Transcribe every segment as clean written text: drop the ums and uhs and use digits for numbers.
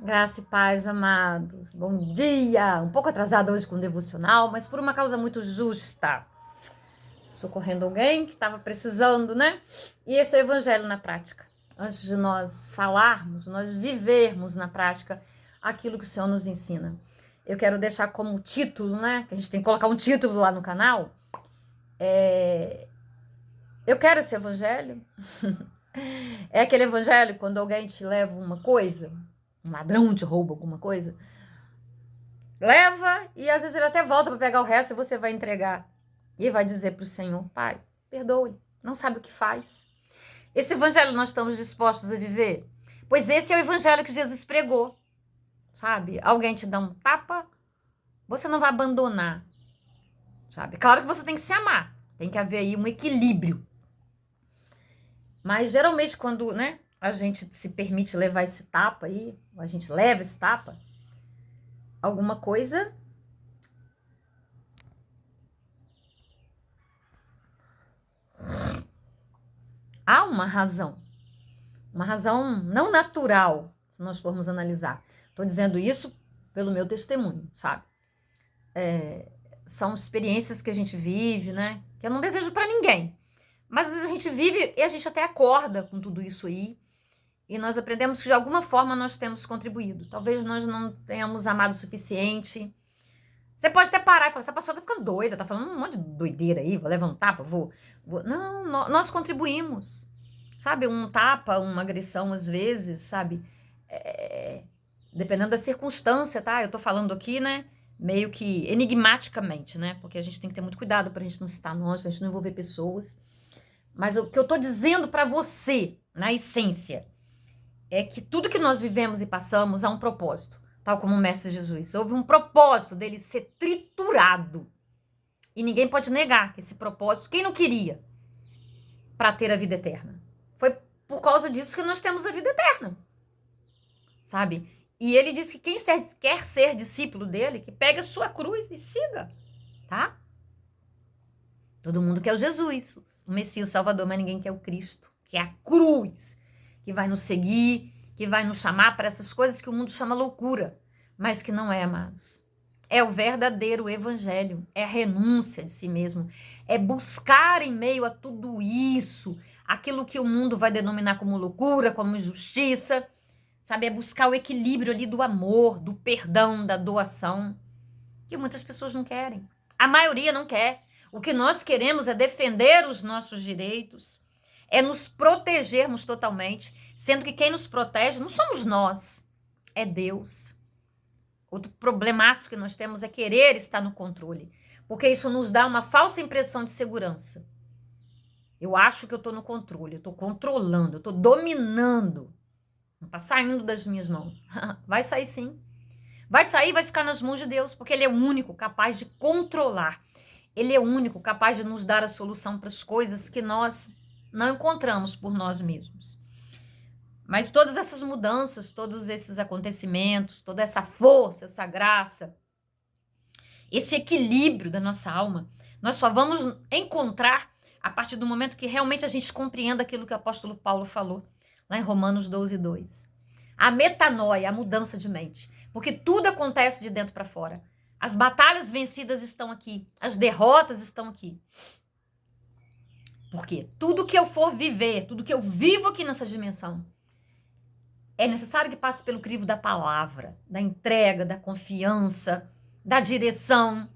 Graça e paz, amados. Bom dia! Um pouco atrasada hoje com o devocional, mas por uma causa muito justa. Socorrendo alguém que estava precisando, né? E esse é o evangelho na prática. Antes de nós falarmos, nós vivermos na prática aquilo que o Senhor nos ensina. Eu quero deixar como título, né? Que a gente tem que colocar um título lá no canal. Eu quero esse evangelho. É aquele evangelho quando alguém te leva uma coisa, um ladrão te rouba alguma coisa. Leva e às vezes ele até volta para pegar o resto e você vai entregar. E vai dizer para o Senhor: Pai, perdoe, não sabe o que faz. Esse evangelho nós estamos dispostos a viver? Pois esse é o evangelho que Jesus pregou, sabe? Alguém te dá um tapa, você não vai abandonar, sabe? Claro que você tem que se amar, tem que haver aí um equilíbrio. Mas geralmente quando, né, a gente se permite levar esse tapa aí, a gente leva esse tapa, alguma coisa há uma razão não natural, se nós formos analisar. Estou dizendo isso pelo meu testemunho, sabe? São experiências que a gente vive, né? Que eu não desejo para ninguém. Mas às vezes a gente vive e a gente até acorda com tudo isso aí. E nós aprendemos que de alguma forma nós temos contribuído. Talvez nós não tenhamos amado o suficiente. Você pode até parar e falar: essa pessoa tá ficando doida, tá falando um monte de doideira aí, vou levar um tapa, vou. Não, nós contribuímos. Sabe, um tapa, uma agressão às vezes, sabe? É, dependendo da circunstância, tá? Eu tô falando aqui, né? Meio que enigmaticamente, né? Porque a gente tem que ter muito cuidado pra gente não citar nomes, pra gente não envolver pessoas. Mas o que eu tô dizendo pra você, na essência, é que tudo que nós vivemos e passamos há um propósito, tal como o Mestre Jesus. Houve um propósito dele ser triturado. E ninguém pode negar que esse propósito, quem não queria para ter a vida eterna? Foi por causa disso que nós temos a vida eterna, sabe? E ele disse que quem quer ser discípulo dele, que pegue a sua cruz e siga, tá? Todo mundo quer o Jesus, o Messias, o Salvador, mas ninguém quer o Cristo, que é a cruz, que vai nos seguir, que vai nos chamar para essas coisas que o mundo chama loucura, mas que não é, amados. É o verdadeiro evangelho, é a renúncia de si mesmo, é buscar em meio a tudo isso, aquilo que o mundo vai denominar como loucura, como injustiça, sabe? É buscar o equilíbrio ali do amor, do perdão, da doação, que muitas pessoas não querem. A maioria não quer. O que nós queremos é defender os nossos direitos, é nos protegermos totalmente, sendo que quem nos protege não somos nós, é Deus. Outro problemaço que nós temos é querer estar no controle, porque isso nos dá uma falsa impressão de segurança. Eu acho que eu estou no controle, eu estou controlando, eu estou dominando. Não está saindo das minhas mãos. Vai sair sim. Vai sair e vai ficar nas mãos de Deus, porque Ele é o único capaz de controlar. Ele é o único capaz de nos dar a solução para as coisas que nós não encontramos por nós mesmos. Mas todas essas mudanças, todos esses acontecimentos, toda essa força, essa graça, esse equilíbrio da nossa alma, nós só vamos encontrar a partir do momento que realmente a gente compreenda aquilo que o apóstolo Paulo falou, lá em Romanos 12:2. A metanoia, a mudança de mente. Porque tudo acontece de dentro para fora. As batalhas vencidas estão aqui, as derrotas estão aqui. Porque tudo que eu for viver, tudo que eu vivo aqui nessa dimensão, é necessário que passe pelo crivo da palavra, da entrega, da confiança, da direção,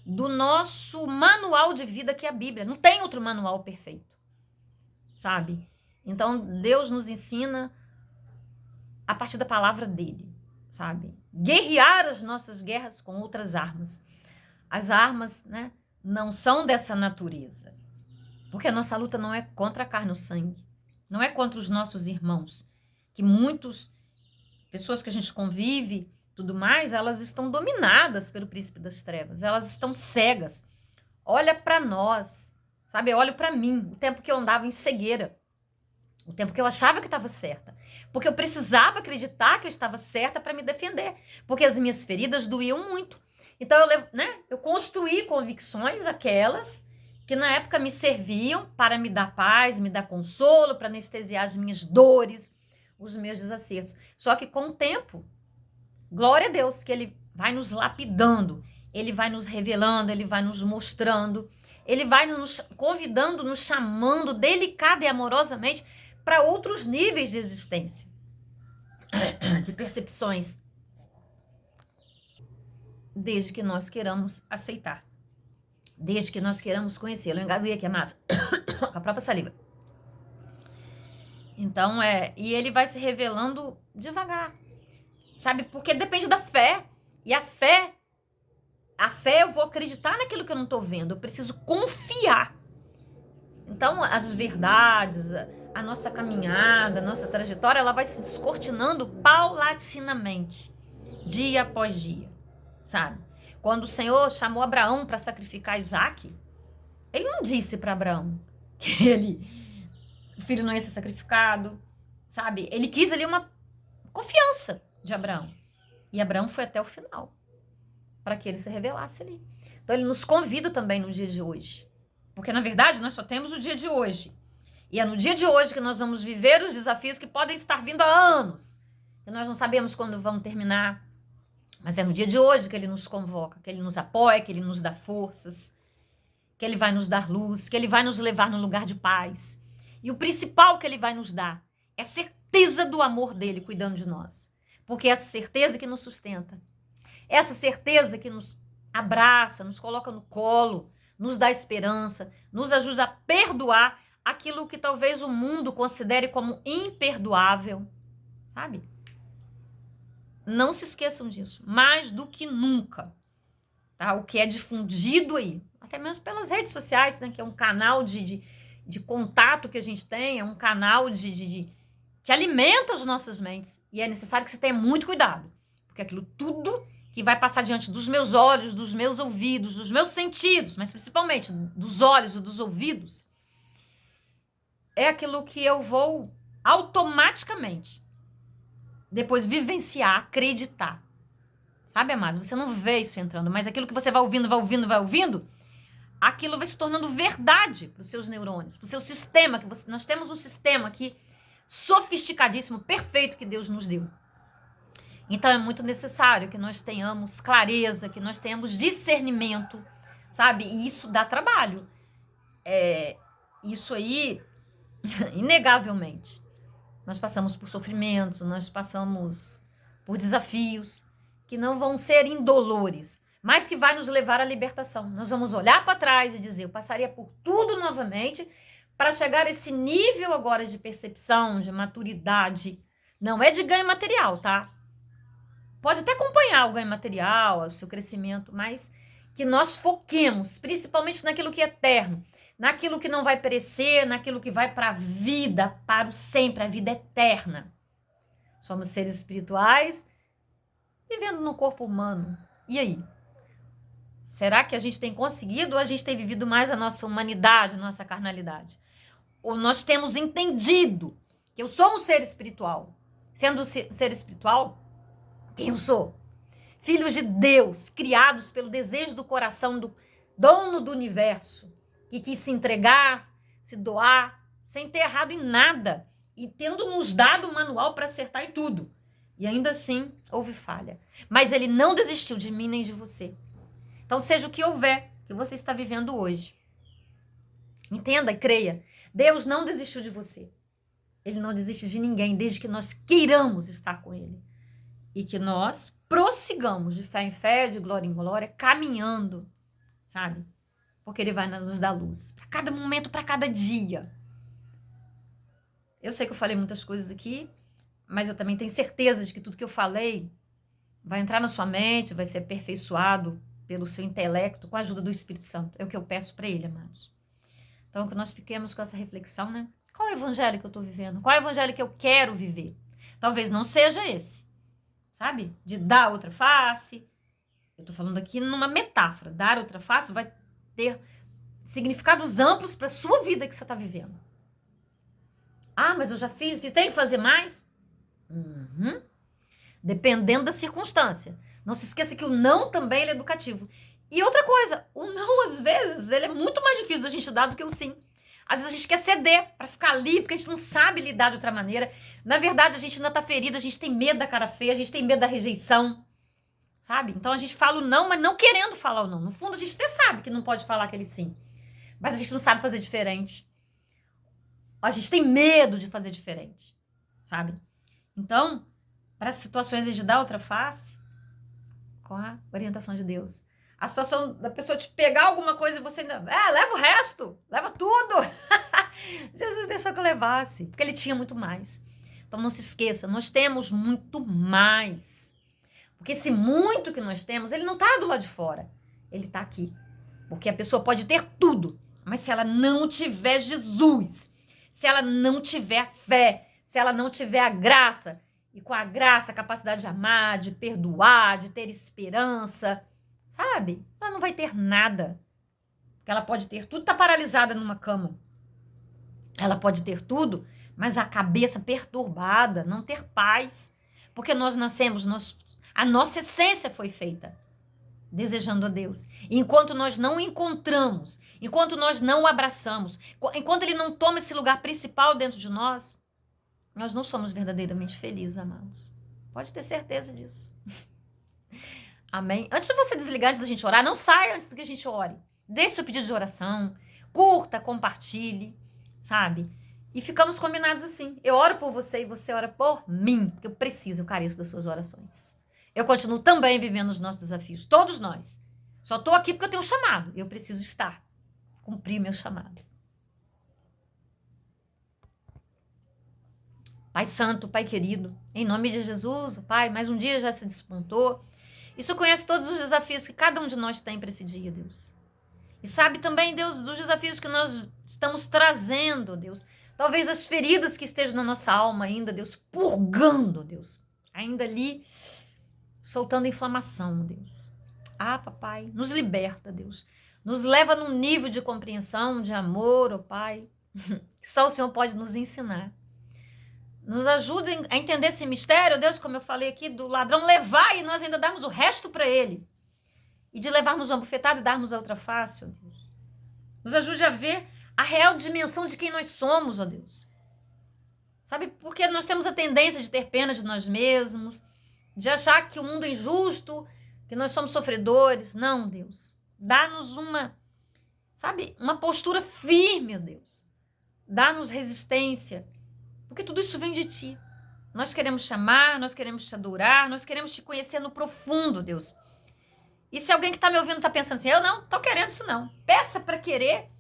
do nosso manual de vida, que é a Bíblia. Não tem outro manual perfeito, sabe? Então, Deus nos ensina a partir da palavra dele, sabe? Guerrear as nossas guerras com outras armas. As armas, né, não são dessa natureza. Porque a nossa luta não é contra a carne e o sangue. Não é contra os nossos irmãos. Que muitas pessoas que a gente convive, tudo mais, elas estão dominadas pelo príncipe das trevas. Elas estão cegas. Olha para nós, sabe? Olha para mim, o tempo que eu andava em cegueira. O tempo que eu achava que estava certa. Porque eu precisava acreditar que eu estava certa para me defender. Porque as minhas feridas doíam muito. Então, eu construí convicções, aquelas que na época me serviam para me dar paz, me dar consolo, para anestesiar as minhas dores, os meus desacertos. Só que com o tempo, Glória a Deus que ele vai nos lapidando, ele vai nos revelando, ele vai nos mostrando, ele vai nos convidando, nos chamando delicada e amorosamente para outros níveis de existência, de percepções, desde que nós queiramos aceitar, desde que nós queiramos conhecê-lo. Eu engasguei aqui, amados, com a própria saliva. Então, e ele vai se revelando devagar, sabe? Porque depende da fé. E a fé eu vou acreditar naquilo que eu não estou vendo. Eu preciso confiar. Então, as verdades, a nossa caminhada, a nossa trajetória, ela vai se descortinando paulatinamente, dia após dia, sabe? Quando o Senhor chamou Abraão para sacrificar Isaac, ele não disse para Abraão que o filho não ia ser sacrificado, sabe? Ele quis ali uma confiança de Abraão. E Abraão foi até o final, para que ele se revelasse ali. Então, ele nos convida também no dia de hoje. Porque, na verdade, nós só temos o dia de hoje. E é no dia de hoje que nós vamos viver os desafios que podem estar vindo há anos. E nós não sabemos quando vão terminar. Mas é no dia de hoje que ele nos convoca, que ele nos apoia, que ele nos dá forças, que ele vai nos dar luz, que ele vai nos levar no lugar de paz. E o principal que ele vai nos dar é a certeza do amor dele cuidando de nós. Porque é essa certeza que nos sustenta. Essa certeza que nos abraça, nos coloca no colo, nos dá esperança, nos ajuda a perdoar aquilo que talvez o mundo considere como imperdoável, sabe? Não se esqueçam disso, mais do que nunca, tá? O que é difundido aí, até mesmo pelas redes sociais, né? Que é um canal de contato que a gente tem, é um canal que alimenta as nossas mentes, e é necessário que você tenha muito cuidado, porque aquilo tudo que vai passar diante dos meus olhos, dos meus ouvidos, dos meus sentidos, mas principalmente dos olhos e dos ouvidos, é aquilo que eu vou automaticamente depois vivenciar, acreditar. Sabe, amados? Você não vê isso entrando, mas aquilo que você vai ouvindo, aquilo vai se tornando verdade para os seus neurônios, para o seu sistema. Nós temos um sistema aqui sofisticadíssimo, perfeito, que Deus nos deu. Então é muito necessário que nós tenhamos clareza, que nós tenhamos discernimento, sabe? E isso dá trabalho. Isso aí, inegavelmente. Nós passamos por sofrimentos, nós passamos por desafios que não vão ser indolores, mas que vai nos levar à libertação. Nós vamos olhar para trás e dizer, eu passaria por tudo novamente para chegar a esse nível agora de percepção, de maturidade. Não é de ganho material, tá? Pode até acompanhar o ganho material, o seu crescimento, mas que nós foquemos, principalmente naquilo que é eterno, naquilo que não vai perecer, naquilo que vai para a vida, para o sempre, a vida eterna. Somos seres espirituais vivendo no corpo humano. E aí? Será que a gente tem conseguido ou a gente tem vivido mais a nossa humanidade, a nossa carnalidade? Ou nós temos entendido que eu sou um ser espiritual? Sendo ser espiritual, quem eu sou? Filhos de Deus, criados pelo desejo do coração do dono do universo, que quis se entregar, se doar, sem ter errado em nada, e tendo nos dado um manual para acertar em tudo. E ainda assim, houve falha. Mas ele não desistiu de mim nem de você. Então, seja o que houver que você está vivendo hoje, entenda e creia, Deus não desistiu de você. Ele não desiste de ninguém, desde que nós queiramos estar com ele. E que nós prossigamos de fé em fé, de glória em glória, caminhando, sabe? Porque ele vai nos dar luz. Para cada momento, para cada dia. Eu sei que eu falei muitas coisas aqui, mas eu também tenho certeza de que tudo que eu falei vai entrar na sua mente, vai ser aperfeiçoado pelo seu intelecto, com a ajuda do Espírito Santo. É o que eu peço para ele, amados. Então, que nós fiquemos com essa reflexão, né? Qual é o evangelho que eu estou vivendo? Qual é o evangelho que eu quero viver? Talvez não seja esse, sabe? De dar outra face. Eu estou falando aqui numa metáfora. Dar outra face vai ter significados amplos para a sua vida que você está vivendo. Ah, mas eu já fiz, tem que fazer mais? Dependendo da circunstância. Não se esqueça que o não também é educativo. E outra coisa, o não, às vezes, ele é muito mais difícil da gente dar do que o sim. Às vezes a gente quer ceder para ficar ali, porque a gente não sabe lidar de outra maneira. Na verdade, a gente ainda está ferido, a gente tem medo da cara feia, a gente tem medo da rejeição. sabe? Então a gente fala o não, mas não querendo falar o não. No fundo, a gente até sabe que não pode falar aquele sim. Mas a gente não sabe fazer diferente. A gente tem medo de fazer diferente, sabe? Então, para as situações de dar outra face, com a orientação de Deus. A situação da pessoa te pegar alguma coisa e você ainda... leva o resto, leva tudo. Jesus deixou que eu levasse, porque ele tinha muito mais. Então não se esqueça, nós temos muito mais. Porque esse muito que nós temos, ele não está do lado de fora. Ele está aqui. Porque a pessoa pode ter tudo, mas se ela não tiver Jesus, se ela não tiver a fé, se ela não tiver a graça, e com a graça, a capacidade de amar, de perdoar, de ter esperança, sabe? Ela não vai ter nada. Porque ela pode ter tudo, tá paralisada numa cama. Ela pode ter tudo, mas a cabeça perturbada, não ter paz. Porque nós nascemos, a nossa essência foi feita desejando a Deus. E enquanto nós não encontramos, enquanto nós não o abraçamos, enquanto ele não toma esse lugar principal dentro de nós não somos verdadeiramente felizes, amados. Pode ter certeza disso. Amém? Antes de você desligar, antes da gente orar, não saia antes que a gente ore. Deixe seu pedido de oração, curta, compartilhe, sabe? E ficamos combinados assim. Eu oro por você e você ora por mim, porque eu preciso, eu careço das suas orações. Eu continuo também vivendo os nossos desafios, todos nós. Só estou aqui porque eu tenho um chamado. Eu preciso estar, cumprir meu chamado. Pai Santo, Pai querido, em nome de Jesus, Pai, mais um dia já se despontou. E o Senhor conhece todos os desafios que cada um de nós tem para esse dia, Deus. E sabe também, Deus, dos desafios que nós estamos trazendo, Deus. Talvez as feridas que estejam na nossa alma ainda, Deus, purgando, Deus. Ainda ali, soltando inflamação, Deus. Papai, nos liberta, Deus. Nos leva num nível de compreensão, de amor, ó Pai, que só o Senhor pode nos ensinar. Nos ajude a entender esse mistério, Deus, como eu falei aqui, do ladrão levar e nós ainda darmos o resto para ele. E de levarmos uma bufetada e darmos a outra face, ó Deus. Nos ajude a ver a real dimensão de quem nós somos, ó Deus. Sabe, porque nós temos a tendência de ter pena de nós mesmos, de achar que o mundo é injusto, que nós somos sofredores. Não, Deus. Dá-nos uma postura firme, ó Deus. Dá-nos resistência. Porque tudo isso vem de ti. Nós queremos te amar, nós queremos te adorar, nós queremos te conhecer no profundo, Deus. E se alguém que está me ouvindo está pensando assim, eu não estou querendo isso não. Peça para querer,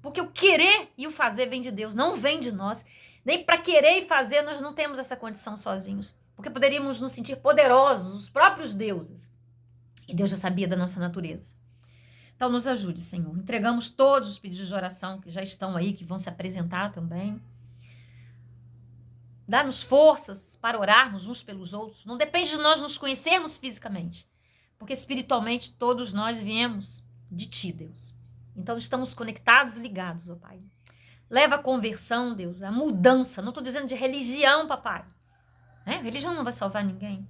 porque o querer e o fazer vem de Deus, não vem de nós. Nem para querer e fazer nós não temos essa condição sozinhos. Porque poderíamos nos sentir poderosos, os próprios deuses. E Deus já sabia da nossa natureza. Então nos ajude, Senhor. Entregamos todos os pedidos de oração que já estão aí, que vão se apresentar também. Dá-nos forças para orarmos uns pelos outros. Não depende de nós nos conhecermos fisicamente, porque espiritualmente todos nós viemos de ti, Deus. Então estamos conectados e ligados, ó Pai. Leva a conversão, Deus, a mudança. Não estou dizendo de religião, papai. Religião não vai salvar ninguém.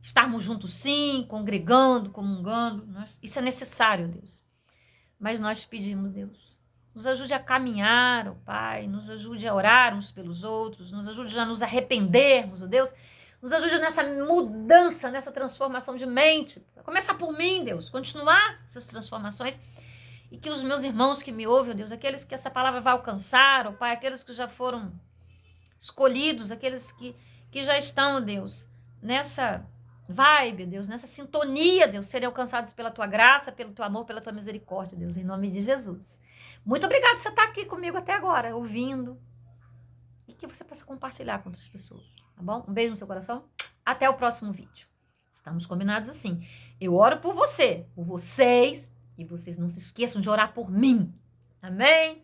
Estarmos juntos sim, congregando, comungando. Isso é necessário, Deus. Mas nós pedimos, Deus, nos ajude a caminhar, ó Pai, nos ajude a orar uns pelos outros, nos ajude a nos arrependermos, ó Deus, nos ajude nessa mudança, nessa transformação de mente. Começar por mim, Deus, continuar essas transformações e que os meus irmãos que me ouvem, ó Deus, aqueles que essa palavra vai alcançar, ó Pai, aqueles que já foram escolhidos, aqueles que já estão, ó Deus, nessa vibe, Deus, nessa sintonia, Deus, serem alcançados pela Tua graça, pelo Teu amor, pela Tua misericórdia, Deus, em nome de Jesus. Muito obrigada por você estar aqui comigo até agora, ouvindo. E que você possa compartilhar com outras pessoas, tá bom? Um beijo no seu coração. Até o próximo vídeo. Estamos combinados assim. Eu oro por você, por vocês, e vocês não se esqueçam de orar por mim. Amém?